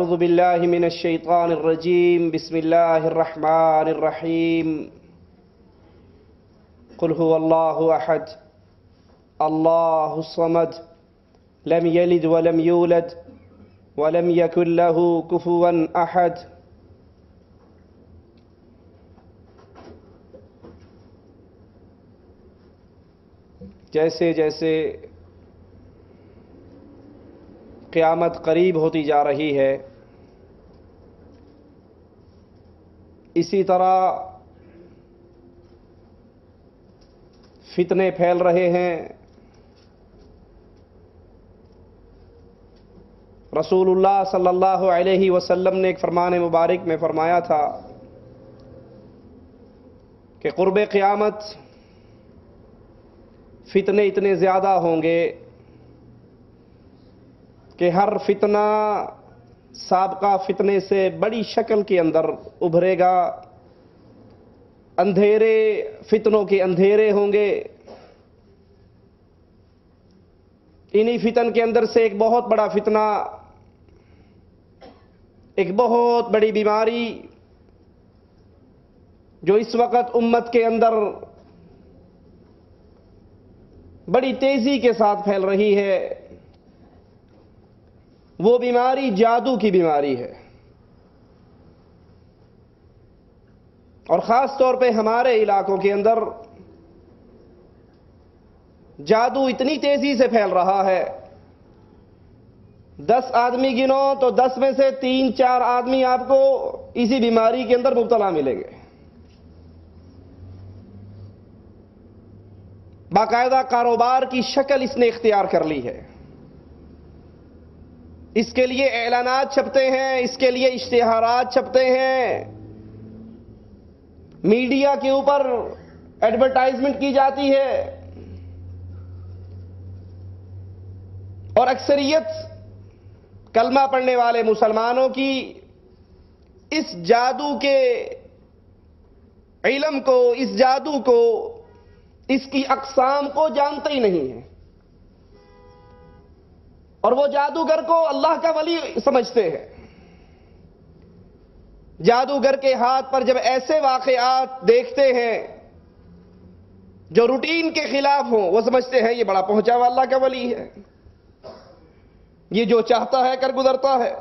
أعوذ بالله من الشيطان الرجيم بسم الله الرحمن الرحيم قل هو الله أحد الله الصمد لم يلد ولم يولد ولم يكن له كفوا أحد. جیسے جیسے قیامت قریب ہوتی جا رہی ہے، اسی طرح فتنے پھیل رہے ہیں۔ رسول اللہ صلی اللہ علیہ وسلم نے ایک فرمان مبارک میں فرمایا تھا کہ قرب قیامت فتنے اتنے زیادہ ہوں گے کہ ہر فتنہ سابقہ فتنے سے بڑی شکل کے اندر ابھرے گا، اندھیرے فتنوں کے اندھیرے ہوں گے۔ انہی فتن کے اندر سے ایک بہت بڑا فتنہ، ایک بہت بڑی بیماری جو اس وقت امت کے اندر بڑی تیزی کے ساتھ پھیل رہی ہے، وہ بیماری جادو کی بیماری ہے۔ اور خاص طور پہ ہمارے علاقوں کے اندر جادو اتنی تیزی سے پھیل رہا ہے، 10 آدمی گنو تو 10 میں سے 3-4 آدمی آپ کو اسی بیماری کے اندر مبتلا ملیں گے۔ باقاعدہ کاروبار کی شکل اس نے اختیار کر لی ہے۔ اس کے لیے اعلانات چھپتے ہیں، اس کے لیے اشتہارات چھپتے ہیں، میڈیا کے اوپر ایڈورٹائزمنٹ کی جاتی ہے، اور اکثریت کلمہ پڑھنے والے مسلمانوں کی اس جادو کے علم کو، اس جادو کو، اس کی اقسام کو جانتے ہی نہیں ہیں، اور وہ جادوگر کو اللہ کا ولی سمجھتے ہیں۔ جادوگر کے ہاتھ پر جب ایسے واقعات دیکھتے ہیں جو روٹین کے خلاف ہوں، وہ سمجھتے ہیں یہ بڑا پہنچا ہوا اللہ کا ولی ہے، یہ جو چاہتا ہے کر گزرتا ہے۔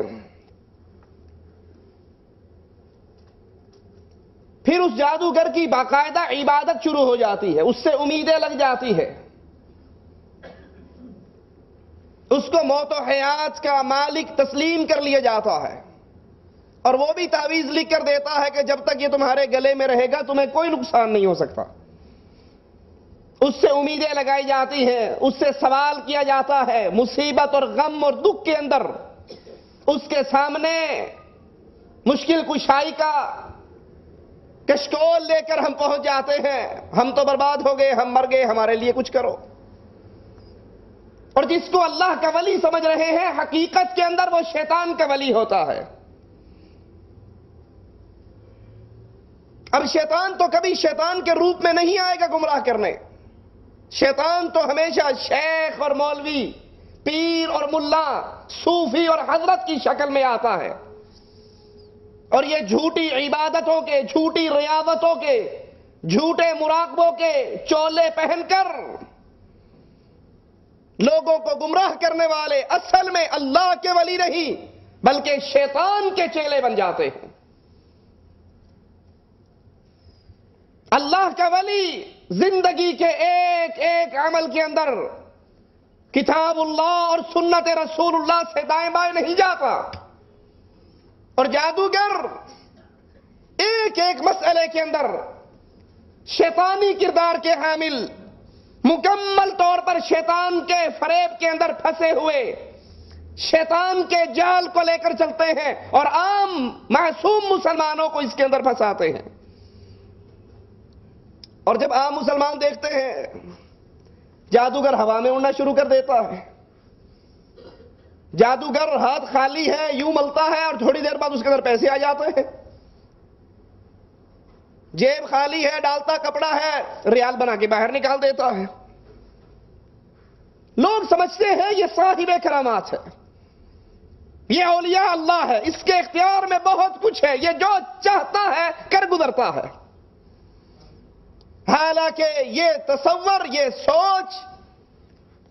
پھر اس جادوگر کی باقاعدہ عبادت شروع ہو جاتی ہے، اس سے امیدیں لگ جاتی ہے، اس کو موت و حیات کا مالک تسلیم کر لیا جاتا ہے، اور وہ بھی تعویذ لکھ کر دیتا ہے کہ جب تک یہ تمہارے گلے میں رہے گا تمہیں کوئی نقصان نہیں ہو سکتا۔ اس سے امیدیں لگائی جاتی ہیں، اس سے سوال کیا جاتا ہے، مصیبت اور غم اور دکھ کے اندر اس کے سامنے مشکل کشائی کا کشکول لے کر ہم پہنچ جاتے ہیں، ہم تو برباد ہو گئے، ہم مر گئے، ہمارے لیے کچھ کرو۔ اور جس کو اللہ کا ولی سمجھ رہے ہیں، حقیقت کے اندر وہ شیطان کا ولی ہوتا ہے۔ اب شیطان تو کبھی شیطان کے روپ میں نہیں آئے گا گمراہ کرنے، شیطان تو ہمیشہ شیخ اور مولوی، پیر اور ملا، صوفی اور حضرت کی شکل میں آتا ہے، اور یہ جھوٹی عبادتوں کے، جھوٹی ریاضتوں کے، جھوٹے مراقبوں کے چولے پہن کر لوگوں کو گمراہ کرنے والے اصل میں اللہ کے ولی نہیں بلکہ شیطان کے چیلے بن جاتے ہیں۔ اللہ کا ولی زندگی کے ایک ایک عمل کے اندر کتاب اللہ اور سنت رسول اللہ سے دائیں بائیں نہیں جاتا، اور جادوگر ایک ایک مسئلے کے اندر شیطانی کردار کے حامل، مکمل طور پر شیطان کے فریب کے اندر پھنسے ہوئے، شیطان کے جال کو لے کر چلتے ہیں، اور عام معصوم مسلمانوں کو اس کے اندر پھنساتے ہیں۔ اور جب عام مسلمان دیکھتے ہیں جادوگر ہوا میں اڑنا شروع کر دیتا ہے، جادوگر ہاتھ خالی ہے یوں ملتا ہے اور تھوڑی دیر بعد اس کے اندر پیسے آ جاتے ہیں، جیب خالی ہے ڈالتا کپڑا ہے ریال بنا کے باہر نکال دیتا ہے۔ لوگ سمجھتے ہیں یہ صاحب کرامات ہے، یہ اولیاء اللہ ہے، اس کے اختیار میں بہت کچھ ہے، یہ جو چاہتا ہے کر گزرتا ہے۔ حالانکہ یہ تصور، یہ سوچ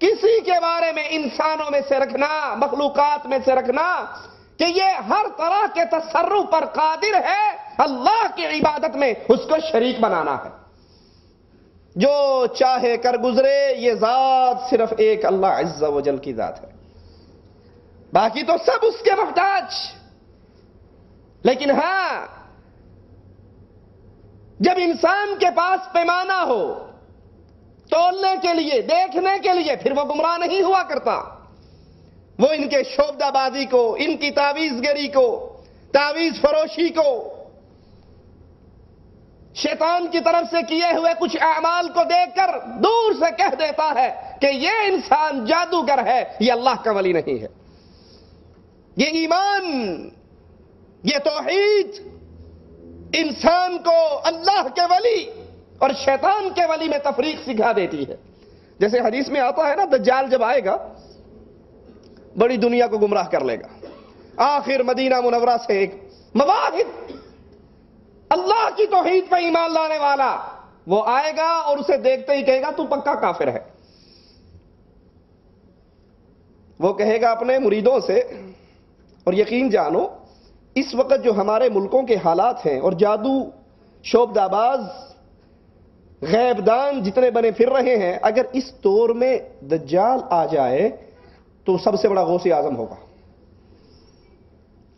کسی کے بارے میں انسانوں میں سے رکھنا، مخلوقات میں سے رکھنا کہ یہ ہر طرح کے تصرف پر قادر ہے، اللہ کی عبادت میں اس کو شریک بنانا ہے۔ جو چاہے کر گزرے، یہ ذات صرف ایک اللہ عز و جل کی ذات ہے، باقی تو سب اس کے محتاج۔ لیکن ہاں، جب انسان کے پاس پیمانہ ہو تولنے کے لیے، دیکھنے کے لیے، پھر وہ گمراہ نہیں ہوا کرتا۔ وہ ان کے شعبدہ بازی کو، ان کی تعویذ گری کو، تعویذ فروشی کو، شیطان کی طرف سے کیے ہوئے کچھ اعمال کو دیکھ کر دور سے کہہ دیتا ہے کہ یہ انسان جادوگر ہے، یہ اللہ کا ولی نہیں ہے۔ یہ ایمان، یہ توحید انسان کو اللہ کے ولی اور شیطان کے ولی میں تفریق سکھا دیتی ہے۔ جیسے حدیث میں آتا ہے نا، دجال جب آئے گا بڑی دنیا کو گمراہ کر لے گا، آخر مدینہ منورہ سے ایک مواحد اللہ کی توحید پہ ایمان لانے والا وہ آئے گا اور اسے دیکھتے ہی کہے گا تو پکا کافر ہے۔ وہ کہے گا اپنے مریدوں سے، اور یقین جانو اس وقت جو ہمارے ملکوں کے حالات ہیں، اور جادو، شعبدہ باز، غیب دان جتنے بنے پھر رہے ہیں، اگر اس دور میں دجال آ جائے تو سب سے بڑا غوث اعظم ہوگا۔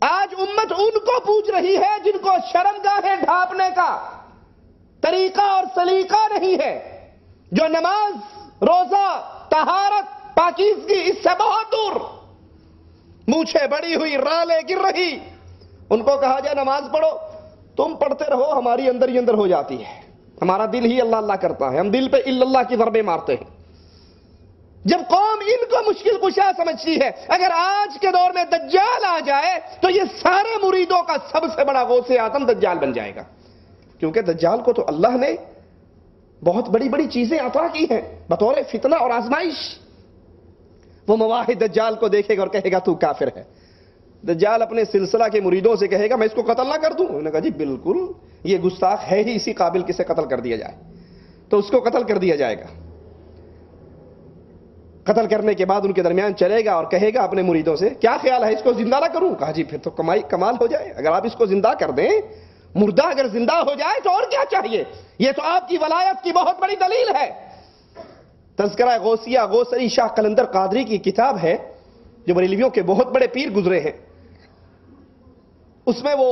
آج امت ان کو پوچھ رہی ہے جن کو شرمگاہیں ڈھانپنے کا طریقہ اور سلیقہ نہیں ہے، جو نماز، روزہ، طہارت، پاکیزگی اس سے بہت دور، مونچھیں بڑی ہوئی، رالیں گر رہی، ان کو کہا جائے نماز پڑھو، تم پڑھتے رہو، ہماری اندر ہی اندر ہو جاتی ہے، ہمارا دل ہی اللہ اللہ کرتا ہے، ہم دل پہ اللہ کی ضربیں مارتے ہیں۔ جب قوم ان کو مشکل کشا سمجھتی ہے، اگر آج کے دور میں دجال آ جائے تو یہ سارے مریدوں کا سب سے بڑا غوث اعظم دجال بن جائے گا، کیونکہ دجال کو تو اللہ نے بہت بڑی بڑی چیزیں عطا کی ہیں بطور فتنہ اور آزمائش۔ وہ مواحد دجال کو دیکھے گا اور کہے گا تو کافر ہے۔ دجال اپنے سلسلہ کے مریدوں سے کہے گا میں اس کو قتل نہ کر دوں؟ انہوں نے کہا جی بالکل، یہ گستاخ ہے ہی اسی قابل کسے قتل کر دیا جائے، تو اس کو قتل کر دیا جائے گا۔ قتل کرنے کے بعد ان کے درمیان چلے گا اور کہے گا اپنے مریدوں سے کیا خیال ہے اس کو زندہ نہ کروں؟ کہا جی پھر تو کمال ہو جائے، اگر آپ اس کو زندہ کر دیں، مردہ اگر زندہ ہو جائے تو اور کیا چاہیے، یہ تو آپ کی ولایت کی بہت بڑی دلیل ہے۔ تذکرہ غوثیہ، غوث علی شاہ قلندر قادری کی کتاب ہے جو بریلویوں کے بہت بڑے پیر گزرے ہیں، اس میں وہ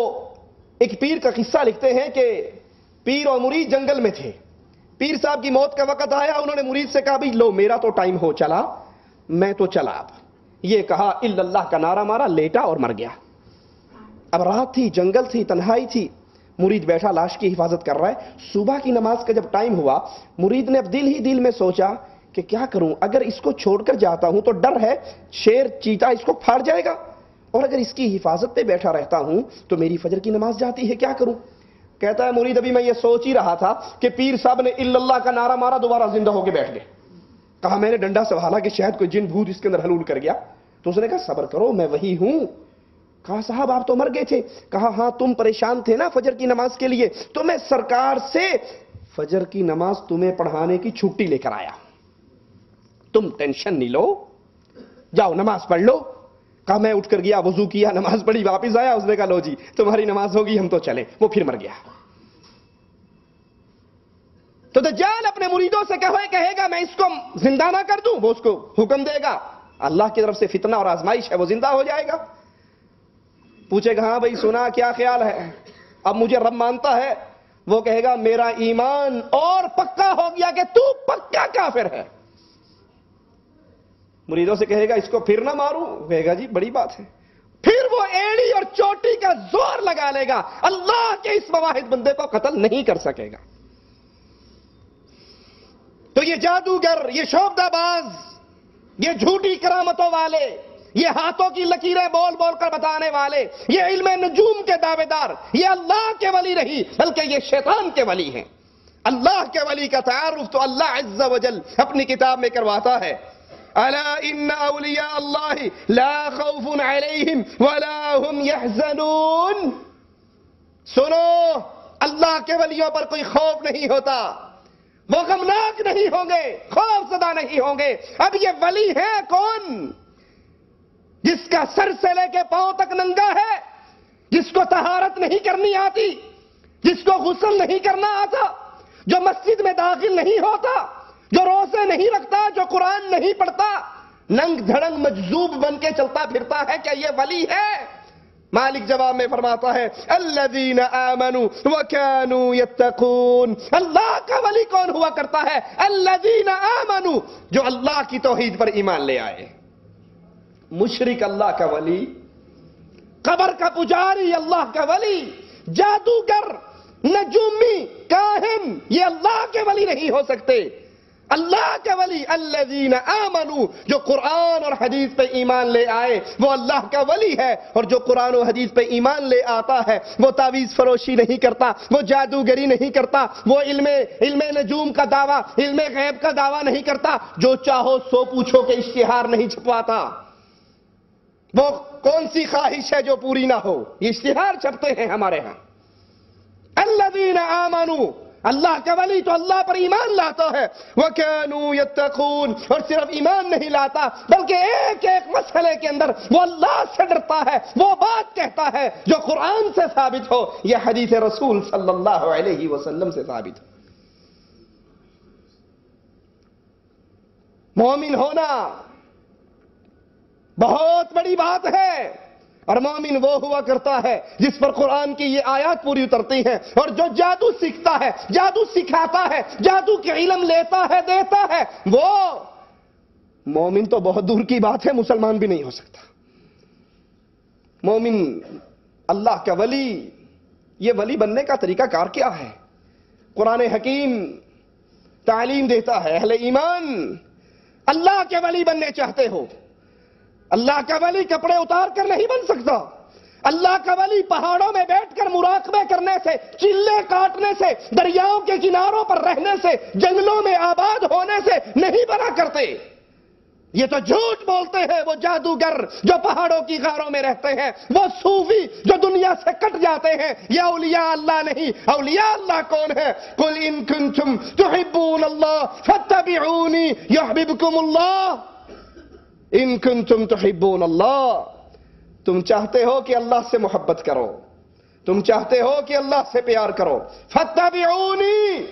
ایک پیر کا قصہ لکھتے ہیں کہ پیر اور مرید جنگل میں تھے، پیر صاحب کی موت کا وقت آیا، انہوں نے مرید سے کہا بھی لو میرا تو ٹائم ہو چلا، میں تو چلا اب، یہ کہا الا اللہ کا نعرہ مارا، لیٹا اور مر گیا۔ اب رات تھی، جنگل تھی، تنہائی تھی، مرید بیٹھا لاش کی حفاظت کر رہا ہے۔ صبح کی نماز کا جب ٹائم ہوا، مرید نے اب دل ہی دل میں سوچا کہ کیا کروں، اگر اس کو چھوڑ کر جاتا ہوں تو ڈر ہے شیر چیتا اس کو پھاڑ جائے گا، اور اگر اس کی حفاظت پہ بیٹھا رہتا ہوں تو میری فجر کی نماز جاتی ہے، کیا کروں؟ کہتا ہے مرید ابھی میں یہ سوچ ہی رہا تھا کہ پیر صاحب نے الا اللہ کا نعرہ مارا، دوبارہ زندہ ہو کے بیٹھ گئے۔ کہا میں نے ڈنڈا سے حالانکہ کہ شاید کوئی جن بھوت اس کے اندر حلول کر گیا، تو اس نے کہا صبر کرو میں وہی ہوں۔ کہا صاحب آپ تو مر گئے تھے؟ کہا ہاں تم پریشان تھے نا فجر کی نماز کے لیے، تو میں سرکار سے فجر کی نماز تمہیں پڑھانے کی چھٹی لے کر آیا، تم ٹینشن نہیں لو، جاؤ نماز پڑھ لو۔ کہا میں اٹھ کر گیا، وضو کیا، نماز پڑھی، واپس آیا، اس نے کہا لو جی تمہاری نماز ہوگی، ہم تو چلیں۔ وہ پھر مر گیا۔ تو دجال اپنے مریدوں سے کہے گا میں اس کو زندہ نہ کر دوں، وہ اس کو حکم دے گا، اللہ کی طرف سے فتنہ اور آزمائش ہے، وہ زندہ ہو جائے گا۔ پوچھے گا ہاں بھائی سنا کیا خیال ہے، اب مجھے رب مانتا ہے؟ وہ کہے گا میرا ایمان اور پکا ہو گیا کہ تو پکا کافر ہے۔ مریدوں سے کہے گا اس کو پھر نہ ماروں؟ کہے گا جی بڑی بات ہے۔ پھر وہ ایڑی اور چوٹی کا زور لگا لے گا، اللہ کے اس مواحد بندے کو قتل نہیں کر سکے گا۔ تو یہ جادوگر، یہ شعبدہ باز، یہ جھوٹی کرامتوں والے، یہ ہاتھوں کی لکیریں بول بول کر بتانے والے، یہ علم نجوم کے دعوے دار، یہ اللہ کے ولی نہیں بلکہ یہ شیطان کے ولی ہیں۔ اللہ کے ولی کا تعارف تو اللہ عز و جل اپنی کتاب میں کرواتا ہے۔ الا ان اولیاء اللہ لا خوف علیہم ولا هم يحزنون. سنو، اللہ کے ولیوں پر کوئی خوف نہیں ہوتا، وہ غمناک نہیں ہوں گے، خوف زدہ نہیں ہوں گے. اب یہ ولی ہے کون؟ جس کا سر سے لے کے پاؤں تک ننگا ہے، جس کو طہارت نہیں کرنی آتی، جس کو غسل نہیں کرنا آتا، جو مسجد میں داخل نہیں ہوتا، جو روزے نہیں رکھتا، جو قرآن نہیں پڑھتا، ننگ دھڑنگ مجذوب بن کے چلتا پھرتا ہے، کیا یہ ولی ہے؟ مالک جواب میں فرماتا ہے الذین آمنوا وکانوا یتقون. اللہ کا ولی کون ہوا کرتا ہے؟ الذین آمنوا، جو اللہ کی توحید پر ایمان لے آئے. مشرک اللہ کا ولی، قبر کا پجاری اللہ کا ولی، جادوگر، نجومی، کاہن، یہ اللہ کے ولی نہیں ہو سکتے. اللہ کے ولی الذین آمنوا، جو قرآن اور حدیث پہ ایمان لے آئے، وہ اللہ کا ولی ہے. اور جو قرآن و حدیث پہ ایمان لے آتا ہے وہ تعویذ فروشی نہیں کرتا، وہ جادوگری نہیں کرتا، وہ علم نجوم کا دعویٰ، علم غیب کا دعویٰ نہیں کرتا، جو چاہو سو پوچھو کے اشتہار نہیں چھپواتا. وہ کون سی خواہش ہے جو پوری نہ ہو؟ یہ اشتہار چھپتے ہیں ہمارے ہاں. الذین آمنوا، اللہ کا ولی تو اللہ پر ایمان لاتا ہے. وَكَانُوا يَتَّقُونَ، اور صرف ایمان نہیں لاتا بلکہ ایک ایک مسئلے کے اندر وہ اللہ سے ڈرتا ہے، وہ بات کہتا ہے جو قرآن سے ثابت ہو، یہ حدیث رسول صلی اللہ علیہ وسلم سے ثابت ہو. مومن ہونا بہت بڑی بات ہے، اور مومن وہ ہوا کرتا ہے جس پر قرآن کی یہ آیات پوری اترتی ہیں. اور جو جادو سیکھتا ہے، جادو سکھاتا ہے، جادو کے علم لیتا ہے، دیتا ہے، وہ مومن تو بہت دور کی بات ہے، مسلمان بھی نہیں ہو سکتا. مومن اللہ کا ولی، یہ ولی بننے کا طریقہ کار کیا ہے؟ قرآن حکیم تعلیم دیتا ہے. اہل ایمان اللہ کے ولی بننے چاہتے ہو، اللہ کا ولی کپڑے اتار کر نہیں بن سکتا. اللہ کا ولی پہاڑوں میں بیٹھ کر مراقبے کرنے سے، چلے کاٹنے سے، دریاؤں کے کناروں پر رہنے سے، جنگلوں میں آباد ہونے سے نہیں بنا کرتے. یہ تو جھوٹ بولتے ہیں وہ جادوگر جو پہاڑوں کی غاروں میں رہتے ہیں، وہ صوفی جو دنیا سے کٹ جاتے ہیں. یہ اولیاء اللہ نہیں. اولیاء اللہ کون ہے؟ قل ان کنتم تحبون اللہ فاتبعونی یحببکم اللہ. ان کنتم تحبون اللہ، تم چاہتے ہو کہ اللہ سے محبت کرو، تم چاہتے ہو کہ اللہ سے پیار کرو، فاتبعونی،